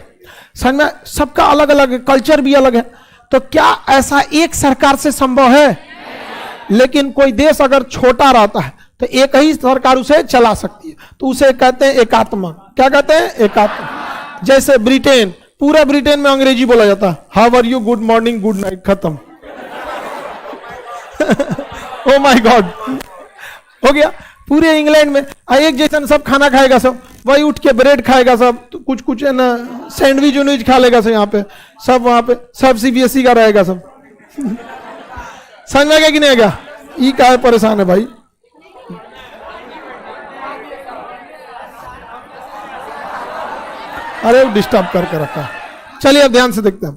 समझ में? सबका अलग अलग कल्चर भी अलग है। तो क्या ऐसा एक सरकार से संभव है? लेकिन कोई देश अगर छोटा रहता है तो एक ही सरकार उसे चला सकती है, तो उसे कहते हैं एकात्मक। क्या कहते हैं? एकात्मक। जैसे ब्रिटेन, पूरा ब्रिटेन में अंग्रेजी बोला जाता है, how are you, good morning, good night, खत्म। ओ माय गॉड, हो गया। पूरे इंग्लैंड में एक जैसा सब खाना खाएगा, सब वही उठ के ब्रेड खाएगा, सब तो कुछ है ना, सैंडविच उनविच खा लेगा सब, यहाँ पे सब, वहां पे सब सीबीएसई का रहेगा सब। समझ में गया कि नहीं गया? ये क्या है, परेशान है भाई। अरे डिस्टर्ब करके रखा है। चलिए अब ध्यान से देखते हैं।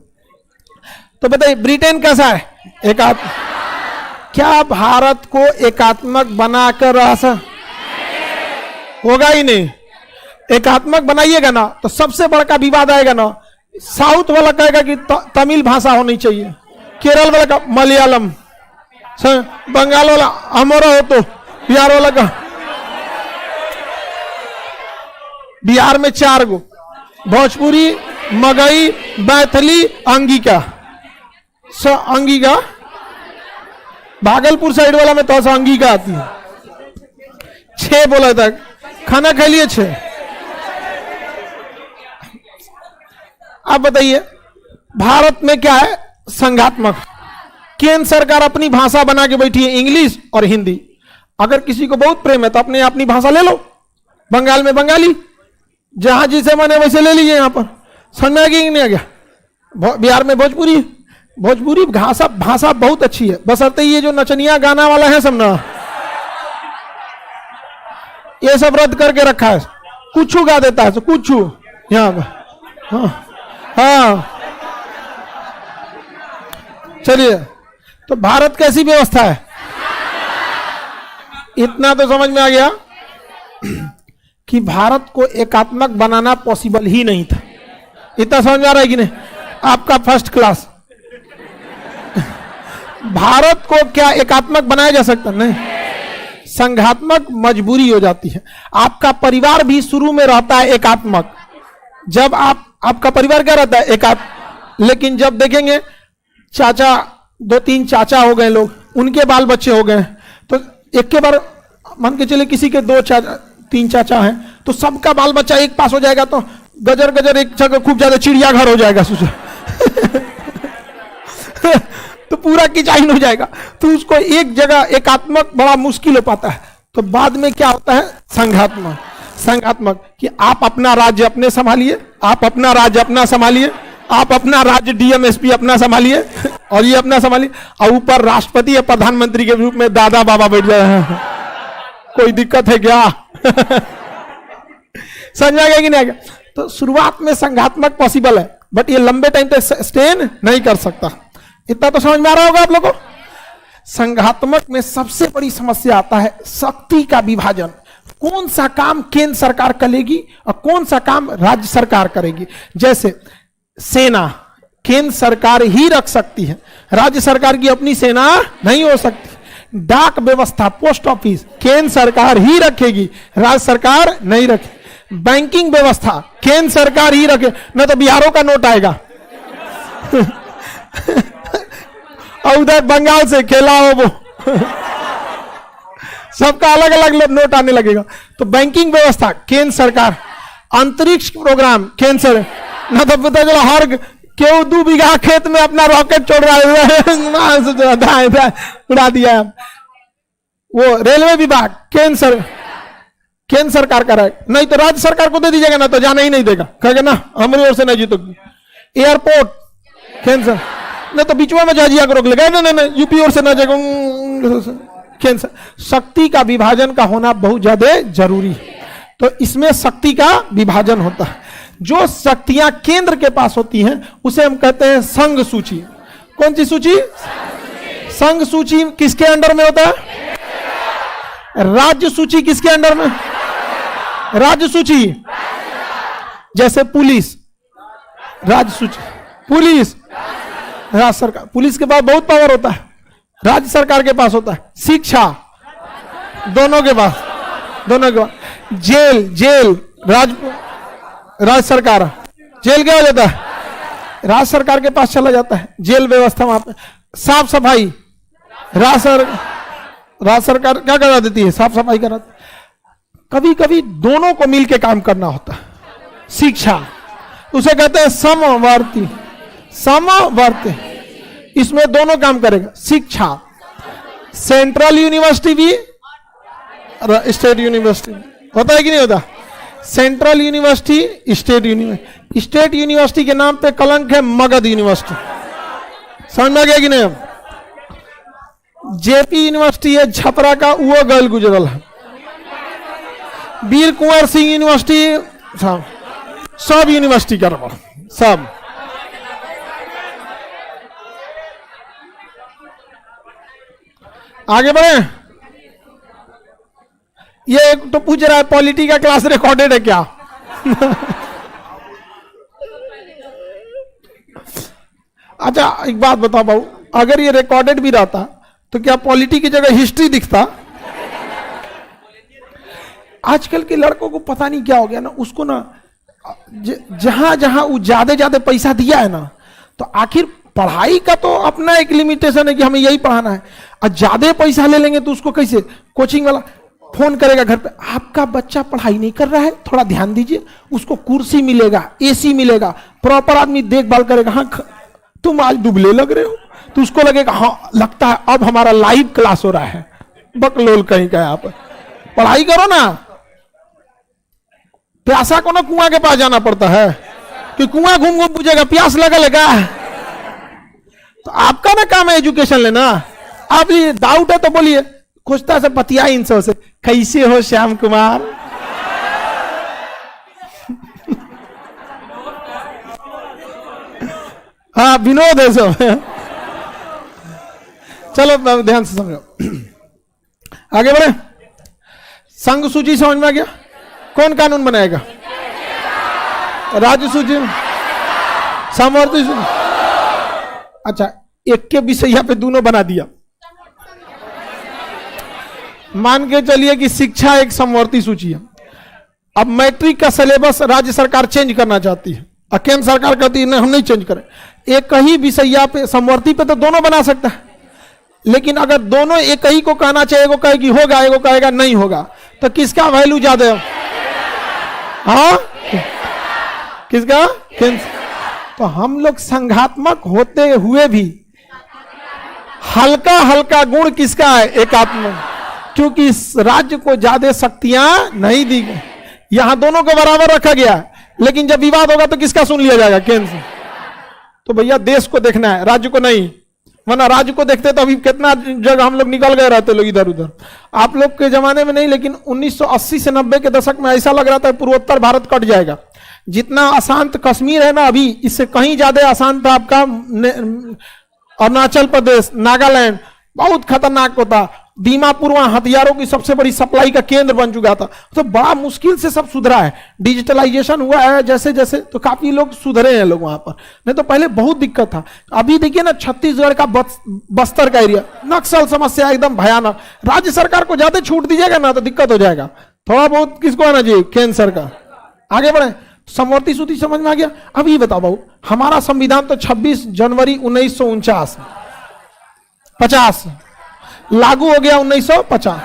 तो बताइए ब्रिटेन कैसा है? एकात्मक। क्या भारत को एकात्मक बनाकर रह होगा ही नहीं। एकात्मक बनाइएगा ना तो सबसे बड़ा विवाद आएगा ना, साउथ वाला कहेगा कि तमिल भाषा होनी चाहिए, केरल वाला का मलयालम, बंगाल वाला हमारा हो, तो बिहार वाला का, बिहार में 4 गो, भोजपुरी, मगही, मैथिली, अंगिका। अंगिका भागलपुर साइड वाला में तो अंगिका आती है। 6 बोला था, खाना खा लिए 6। आप बताइए भारत में क्या है? संघात्मक। केंद्र सरकार अपनी भाषा बना के बैठी है, इंग्लिश और हिंदी। अगर किसी को बहुत प्रेम है तो अपनी भाषा ले लो, बंगाल में बंगाली, जहां जिसे माने वैसे ले लीजिए। यहां पर समझ में आ गया कि नहीं आ गया? बिहार में भोजपुरी भाषा बहुत अच्छी है, बशर्ते ये जो नचनिया गाना वाला है सब ना, ये सब रद्द करके रखा है। कुछ गा देता है, कुछ यहाँ पर। हाँ चलिए, तो भारत कैसी व्यवस्था है? इतना तो समझ में आ गया कि भारत को एकात्मक बनाना पॉसिबल ही नहीं था। इतना समझ में आ रहा है कि नहीं? आपका फर्स्ट क्लास। भारत को क्या एकात्मक बनाया जा सकता? नहीं, संघात्मक मजबूरी हो जाती है। आपका परिवार भी शुरू में रहता है एकात्मक, जब आपका परिवार क्या रहता है? एकात्मक। लेकिन जब देखेंगे चाचा, 2-3 चाचा हो गए लोग, उनके बाल बच्चे हो गए, तो एक के बार मान के चले किसी के 2-3 चाचा हैं, तो सबका बाल बच्चा एक पास हो जाएगा, तो गजर एक जगह खूब ज्यादा चिड़ियाघर हो जाएगा सोचो। तो पूरा किचाइन हो जाएगा, तो उसको एक जगह एकात्मक बड़ा मुश्किल हो पाता है। तो बाद में क्या होता है? संघात्मक कि आप अपना राज्य अपने संभालिए, आप अपना राज्य अपना संभालिए, आप अपना राज्य डीएमएसपी अपना संभालिए, और ये अपना संभालिए, और ऊपर राष्ट्रपति या प्रधानमंत्री के रूप में दादा बाबा बैठ जाए हैं। कोई दिक्कत है क्या? समझ में आ गया कि नहीं आ गया? तो शुरुआत में संघात्मक पॉसिबल है, बट ये लंबे टाइम तक सस्टेन नहीं कर सकता। इतना तो समझ में आ रहा होगा आप लोगों को। संघात्मक में सबसे बड़ी समस्या आता है शक्ति का विभाजन। कौन सा काम केंद्र सरकार करेगी और कौन सा काम राज्य सरकार करेगी। जैसे सेना केंद्र सरकार ही रख सकती है, राज्य सरकार की अपनी सेना नहीं हो सकती। डाक व्यवस्था, पोस्ट ऑफिस केंद्र सरकार ही रखेगी, राज्य सरकार नहीं रखे। बैंकिंग व्यवस्था केंद्र सरकार ही रखे, न तो बिहारों का नोट आएगा और उधर बंगाल से खेला हो वो सबका अलग अलग नोट आने लगेगा। तो बैंकिंग व्यवस्था केंद्र सरकार, अंतरिक्ष प्रोग्राम केंद्र सरकार, न तो पता चला हर क्यों 2 बीघा खेत में अपना रॉकेट छोड़ रहा है उड़ा दिया। वो रेलवे विभाग केंद्र सरकार का है, नहीं तो राज्य सरकार को दे दीजिएगा, ना तो जाने ही नहीं देगा, कहेगा ना हमारी ओर से नहीं जीतोगी। एयरपोर्ट केंद्र, नहीं तो बीच में जाजिया को रोक लेगा, नहीं नहीं यूपी और से ना जाएगा। शक्ति का विभाजन का होना बहुत ज्यादा जरूरी है, तो इसमें शक्ति का विभाजन होता है। जो शक्तियां केंद्र के पास होती हैं उसे हम कहते हैं संघ सूची। कौन सी सूची? संघ सूची किसके अंडर में होता है? राज्य सूची किसके अंडर में? राज्य सूची, जैसे पुलिस राज्य सूची, पुलिस राज्य सरकार, पुलिस के पास बहुत पावर होता है, राज्य सरकार के पास होता है। शिक्षा दोनों के पास, दोनों के पास। जेल राज्य सरकार, जेल क्या हो जाता है? राज्य सरकार के पास चला जाता है, जेल व्यवस्था वहां पे। साफ सफाई राज्य सरकार क्या करा देती है? साफ सफाई कराती। कभी कभी दोनों को मिलकर काम करना होता है। शिक्षा उसे कहते हैं समवर्ती, समवर्ती, इसमें दोनों काम करेगा। शिक्षा सेंट्रल यूनिवर्सिटी भी स्टेट यूनिवर्सिटी होता है कि नहीं होता? Central university, state university. State university के नाम पे कलंक है मगध यूनिवर्सिटी, समझ में आ गया कि नहीं? जेपी यूनिवर्सिटी है छपरा का, वो गल गुजरल है। वीर कुंवर सिंह यूनिवर्सिटी, सब यूनिवर्सिटी कर सब। आगे बढ़े। ये एक तो पूछ रहा है पॉलिटी का क्लास रिकॉर्डेड है क्या? अच्छा एक बात बताओ बाबू, अगर ये रिकॉर्डेड भी रहता तो क्या पॉलिटी की जगह हिस्ट्री दिखता? आजकल के लड़कों को पता नहीं क्या हो गया ना, उसको ना जहां जहां वो ज्यादा पैसा दिया है ना, तो आखिर पढ़ाई का तो अपना एक लिमिटेशन है कि हमें यही पढ़ाना है, और ज्यादा पैसा ले लेंगे तो उसको कैसे? कोचिंग वाला फोन करेगा घर पे, आपका बच्चा पढ़ाई नहीं कर रहा है, थोड़ा ध्यान दीजिए, उसको कुर्सी मिलेगा, एसी मिलेगा, प्रॉपर आदमी देखभाल करेगा। हाँ तुम आज दुबले लग रहे हो, तो उसको लगेगा हाँ लगता है अब हमारा लाइव क्लास हो रहा है। बकलोल कहीं का आप पढ़ाई करो ना। प्यासा को ना कुआं के पास जाना पड़ता है कि कुआं घूम घूम पूछेगा प्यास लगा लगा। तो आपका ना काम है एजुकेशन लेना। आप ये डाउट है तो बोलिए, खोजता से पतिया इनसे से, कैसे हो श्याम कुमार? हाँ विनोद है सब। चलो ध्यान से समझो, आगे बढ़े। संघ सूची समझ में आ गया? कौन कानून बनाएगा? राज्य सूची, समवर्ती सूची। अच्छा एक के विषय पे दोनों बना दिया। मान के चलिए कि शिक्षा एक समवर्ती सूची है। अब मैट्रिक का सिलेबस राज्य सरकार चेंज करना चाहती है, और केंद्र सरकार कहती है नहीं हम नहीं चेंज करें। एक ही विषय पे समवर्ती पे तो दोनों बना सकता है, लेकिन अगर दोनों एक ही को कहना चाहिए, एगो कहेगी होगा, एगो कहेगा नहीं होगा, तो किसका वैल्यू ज्यादा है? हाँ किसका? तो हम लोग संघात्मक होते हुए भी हल्का हल्का गुण किसका है? एकात्मक, क्योंकि राज्य को ज्यादा शक्तियां नहीं दी गई, यहां दोनों को बराबर रखा गया। लेकिन जब विवाद होगा तो किसका सुन लिया जाएगा? केंद्र से। तो भैया देश को देखना है, राज्य को नहीं, वरना राज्य को देखते तो अभी कितना जगह हम लोग निकल गए रहते लोग इधर उधर। आप लोग के जमाने में नहीं, लेकिन 1980 से 90 के दशक में ऐसा लग रहा था पूर्वोत्तर भारत कट जाएगा। जितना अशांत कश्मीर है ना अभी, इससे कहीं ज्यादा अशांत था आपका अरुणाचल प्रदेश, नागालैंड, बहुत खतरनाक होता। दीमापुर वहां हथियारों की सबसे बड़ी सप्लाई का केंद्र बन चुका था। तो बड़ा मुश्किल से सब सुधरा है, डिजिटलाइजेशन हुआ है जैसे जैसे, तो काफी लोग सुधरे हैं लोग वहां पर। नहीं तो पहले बहुत दिक्कत था। अभी देखिए ना छत्तीसगढ़ का बस्तर का एरिया, नक्सल समस्या एकदम भयानक। राज्य सरकार को ज्यादा छूट दीजिएगा ना तो दिक्कत हो जाएगा। थोड़ा बहुत किसको आना चाहिए? केंद्र सरकार। आगे बढ़े। समवर्ती सूची समझ में आ गया? अब ये बताओ बाबू, हमारा संविधान तो 26 जनवरी 1949 लागू हो गया 1950।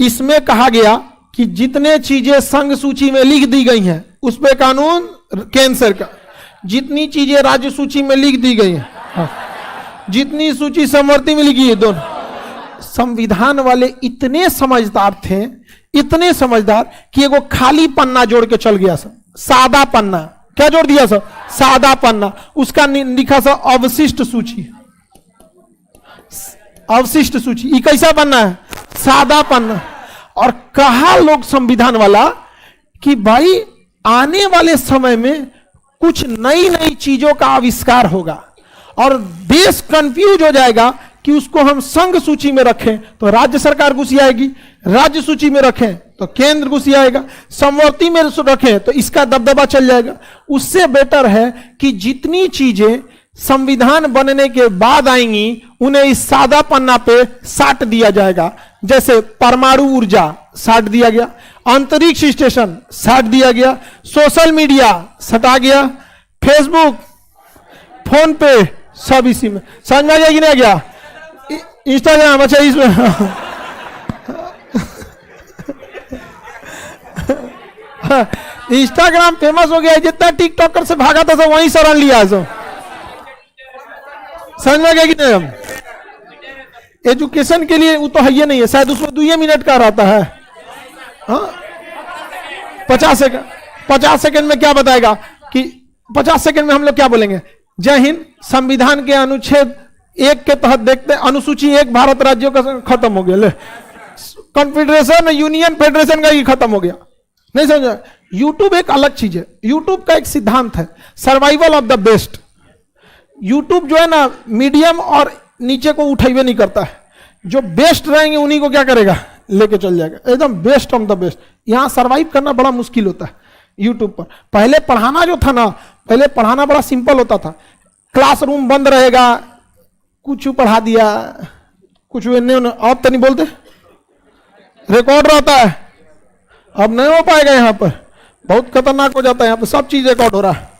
इसमें कहा गया कि जितने चीजें संघ सूची में लिख दी गई हैं उस पे कानून केंद्र सरकार, जितनी चीजें राज्य सूची में लिख दी गई हैं, हाँ, जितनी सूची समवर्ती में लिखी है दोनों। संविधान वाले इतने समझदार थे, इतने समझदार कि एगो खाली पन्ना जोड़ के चल गया। सब सादा पन्ना, क्या जोड़ दिया सर? सादा पन्ना। उसका लिखा सर अवशिष्ट सूची। अवशिष्ट सूची ये कैसा पन्ना है? सादा पन्ना। और कहा लोग संविधान वाला कि भाई आने वाले समय में कुछ नई नई चीजों का आविष्कार होगा और देश कंफ्यूज हो जाएगा कि उसको हम संघ सूची में रखें तो राज्य सरकार घुसी आएगी, राज्य सूची में रखें तो केंद्र घुसी आएगा, समवर्ती में रखें तो इसका दबदबा चल जाएगा। उससे बेटर है कि जितनी चीजें संविधान बनने के बाद आएंगी उन्हें इस सादा पन्ना पे साट दिया जाएगा। जैसे परमाणु ऊर्जा साट दिया गया, अंतरिक्ष स्टेशन साट दिया गया, सोशल मीडिया सटा गया, फेसबुक, फोन पे सब इसी में। समझ में आ गया कि नहीं आ गया? इंस्टाग्राम, अच्छा इसमें इंस्टाग्राम फेमस हो गया है, जितना टिकटॉकर से भागा था सब वहीं शरण लिया है सब। समझ में आ गया कि नहीं? हम एजुकेशन के लिए वो तो है ही नहीं है, शायद उसमें 2 मिनट का रहता है। हाँ 50 सेकंड में क्या बताएगा कि 50 सेकंड में हम लोग क्या बोलेंगे? जय हिंद। संविधान के अनुच्छेद 1 के तहत देखते अनुसूची 1 भारत राज्यों का खत्म हो गया। ले कॉन्फेडरेशन यूनियन फेडरेशन का ही खत्म हो गया। नहीं समझा? यूट्यूब एक अलग चीज है। यूट्यूब का एक सिद्धांत है survival of the best. YouTube जो है ना मीडियम और नीचे को उठाइए नहीं करता है, जो बेस्ट रहेंगे उन्हीं को क्या करेगा? लेके चल जाएगा, एकदम बेस्ट ऑफ द बेस्ट। यहां सर्वाइव करना बड़ा मुश्किल होता है यूट्यूब पर। पहले पढ़ाना जो था ना, पहले पढ़ाना बड़ा सिंपल होता था। क्लासरूम बंद रहेगा, कुछ पढ़ा दिया, कुछ अब तो नहीं बोलते, रिकॉर्ड रहता है। अब नहीं हो पाएगा, यहां पर बहुत खतरनाक हो जाता है। यहां पर सब चीज रिकॉर्ड हो रहा है।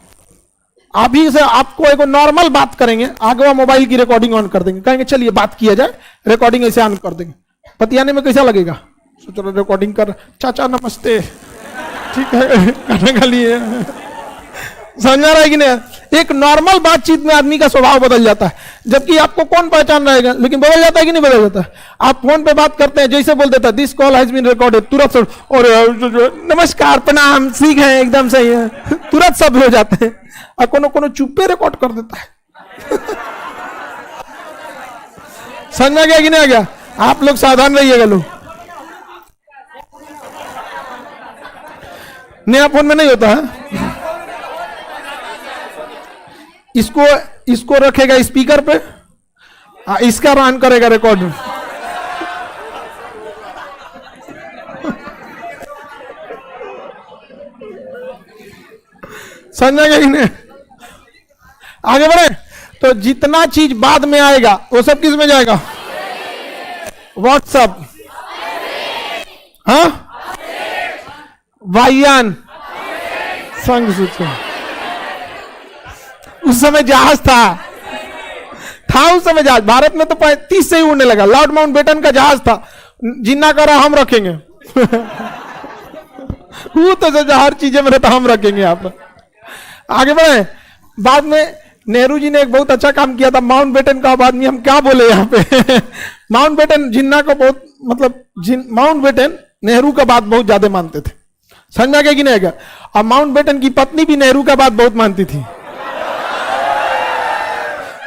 अभी से आपको एक नॉर्मल बात करेंगे, आगे मोबाइल की रिकॉर्डिंग ऑन कर देंगे, कहेंगे चलिए बात किया जाए, रिकॉर्डिंग ऐसे ऑन कर देंगे। पतियाने में कैसा लगेगा? सोच रहे रिकॉर्डिंग कर, चाचा नमस्ते, ठीक है करने का लिए। समझ आ रहा है कि नहीं? एक नॉर्मल बातचीत में आदमी का स्वभाव बदल जाता है, जबकि आपको कौन पहचान रहेगा, लेकिन बदल जाता है कि नहीं बदल जाता है? आप फोन पे बात करते हैं, जैसे बोल देता है this call has been recorded, तुरंत और नमस्कार प्रणाम सीख है एकदम सही है, तुरंत सब हो जाते हैं। और कोनो चुप्पे रिकॉर्ड कर देता है। समझ में आ गया कि नहीं आ गया? आप लोग सावधान रहिएगा। लोग नया फोन में नहीं होता है। इसको रखेगा स्पीकर पे, इसका रन करेगा रिकॉर्ड। समझ गए कि नहीं? आगे बढ़े तो जितना चीज बाद में आएगा वो सब किस में जाएगा? व्हाट्सएप, हाँ वायुयान, संघ सूची। उस समय जहाज था उस समय जहाज। भारत में तो 35 से ही उड़ने लगा। लॉर्ड माउंटबेटन का जहाज था, जिन्ना करा हम रखेंगे। वो तो हर चीजें में रहता, हम रखेंगे यहाँ पर। आगे बढ़े। बाद में नेहरू जी ने एक बहुत अच्छा काम किया था। माउंटबेटन का बाद में हम क्या बोले यहाँ पे? माउंटबेटन जिन्ना को बहुत मतलब माउंटबेटन नेहरू का बात बहुत ज्यादा मानते थे। समझ में आ गया कि नहीं आ गया? और माउंटबेटन की पत्नी भी नेहरू का बात बहुत मानती थी।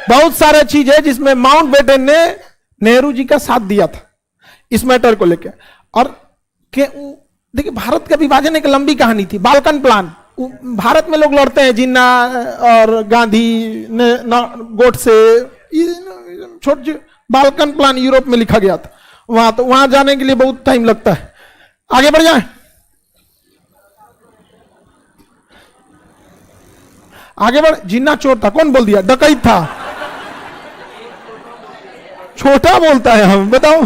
बहुत सारे चीज है जिसमें माउंटबेटन ने नेहरू जी का साथ दिया था इस मैटर को लेकर। और देखिए भारत का विभाजन एक लंबी कहानी थी। बाल्कन प्लान, भारत में लोग लड़ते हैं, जिन्ना और गांधी ने गोडसे, छोटे बाल्कन प्लान यूरोप में लिखा गया था। वहां जाने के लिए बहुत टाइम लगता है। आगे बढ़ जाए। आगे बढ़। जिन्ना चोर था, कौन बोल दिया? डकैत था। छोटा बोलता है। हम बताओ,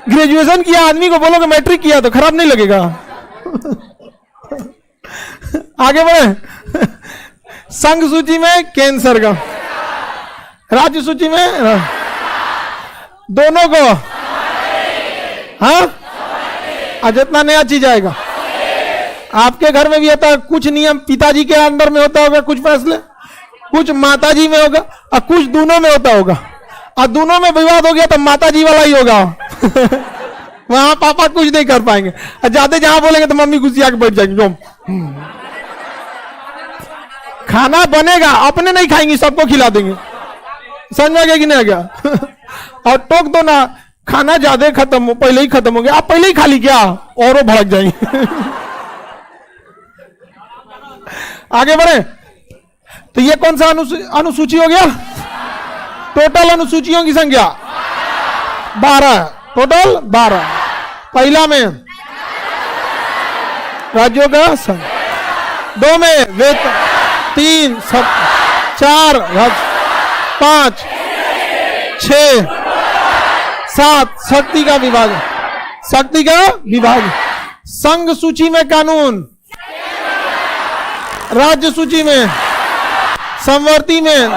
ग्रेजुएशन किया आदमी को बोलो कि मैट्रिक किया तो खराब नहीं लगेगा? आगे बढ़े। संघ सूची में केंद्र सरकार, राज्य सूची में दोनों को, हाँ जितना नया चीज आएगा। आपके घर में भी होता है, कुछ नियम पिताजी के अंदर में होता होगा, कुछ फैसले कुछ माताजी में होगा और कुछ दोनों में होता होगा। और दोनों में विवाद हो गया तो माताजी वाला ही होगा। वहां पापा कुछ नहीं कर पाएंगे। और ज्यादा जहां बोलेंगे तो मम्मी गुस्सा के बैठ जाएंगे। खाना बनेगा, अपने नहीं खाएंगी, सबको खिला देंगे। समझ में आ गया कि नहीं आ गया? और टोक दो ना, खाना ज्यादा खत्म हो, पहले ही खत्म हो गया, आप पहले ही खा ली क्या, और वो भड़क जाएंगे। आगे बढ़े। तो ये कौन सा अनुसूची हो गया? टोटल अनुसूचियों की संख्या 12, टोटल 12। पहला में राज्यों का संघ, 2 में वेतन, 3 4 5 6 7 शक्ति का विभाग, शक्ति का विभाग। संघ सूची में कानून, राज्य सूची में, संवर्ती में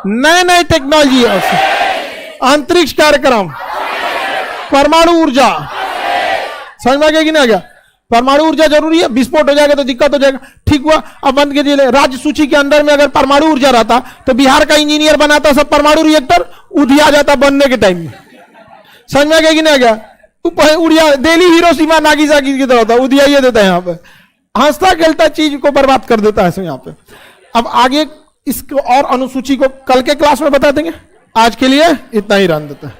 नए नए टेक्नोलॉजी, अंतरिक्ष कार्यक्रम, परमाणु ऊर्जा। समझ में आ गया कि नहीं आ गया? परमाणु ऊर्जा जरूरी है, विस्फोट हो जाएगा तो दिक्कत हो जाएगा। ठीक हुआ, अब बंद कीजिए। राज्य सूची के अंदर में अगर परमाणु ऊर्जा रहता तो बिहार का इंजीनियर बनाता सब परमाणु रिएक्टर, उधिया जाता बनने के टाइम में। समझ में आ गया कि नहीं आ गया? उड़िया दिल्ली हिरोशिमा नागासाकी की तरह होता, उधिया ये देता है यहाँ पे, हंसता खेलता चीज को बर्बाद कर देता है यहाँ पे। अब आगे इसको और अनुसूची को कल के क्लास में बता देंगे। आज के लिए इतना ही रहने देते हैं।